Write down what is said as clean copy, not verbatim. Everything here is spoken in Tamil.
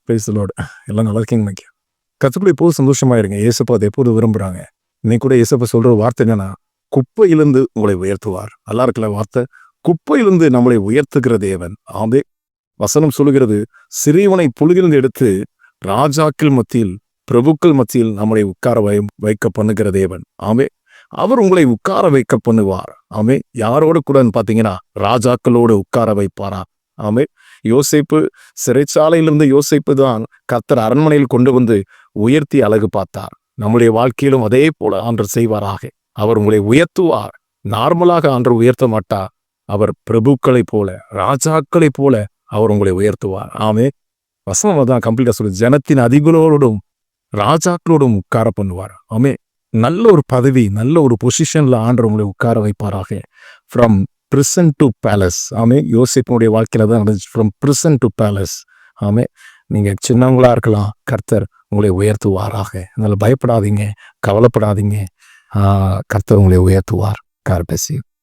Praise the Lord. எல்லாம் நல்லா இருக்கீங்க நினைக்கிறேன். கர்த்தருக்குள்ள எப்போதும் சந்தோஷமா இருங்க. இயேசப்பா அதை எப்போது விரும்புறாங்க. இன்னைக்கு கூட இயேசப்பா சொல்ற வார்த்தை என்னன்னா, குப்பையிலிருந்து உங்களை உயர்த்துவார். நல்லா இருக்கல வார்த்தை. குப்பையிலிருந்து நம்மளை உயர்த்துகிற தேவன். ஆமே. வசனம் சொல்லுகிறது, சிறியவனை புழுகிலிருந்து எடுத்து ராஜாக்கள் மத்தியில், பிரபுக்கள் மத்தியில் நம்மளை உட்கார வைக்க பண்ணுகிற தேவன். ஆமே. அவர் உங்களை உட்கார வைக்க பண்ணுவார். ஆமே. யாரோட கூட பாத்தீங்கன்னா ராஜாக்களோடு உட்கார வைப்பாரா. ஆமே. யோசேப்பு சிறைச்சாலையிலிருந்து யோசேப்பு தான் கர்த்தர் அரண்மனையில் கொண்டு வந்து உயர்த்தி அழகு பார்த்தார். நம்முடைய வாழ்க்கையிலும் அதே போல ஆண்டவர் செய்வாராக. அவர் உங்களை உயர்த்துவார். நார்மலாக ஆண்டவர் உயர்த்த மாட்டார். அவர் பிரபுக்களை போல, ராஜாக்களை போல அவர் உங்களை உயர்த்துவார். ஆமே. வசனம் தான் கம்ப்ளீட்டா சொல்லு. ஜனத்தின் அதிபரோடும் ராஜாக்களோடும் உட்கார பண்ணுவார். ஆமே. நல்ல ஒரு பதவி, நல்ல ஒரு பொசிஷன்ல ஆண்டவர் உங்களை உட்கார வைப்பாராக. From prison to palace. ஆமே. யோசேப்புடைய வாழ்க்கையில தான் நடந்துச்சு. From prison to palace. ஆமே. நீங்க சின்னவங்களா இருக்கலாம், கர்த்தர் உங்களை உயர்த்துவாராக. அதனால பயப்படாதீங்க, கவலைப்படாதீங்க. கர்த்தர் உங்களை உயர்த்துவார். God bless you.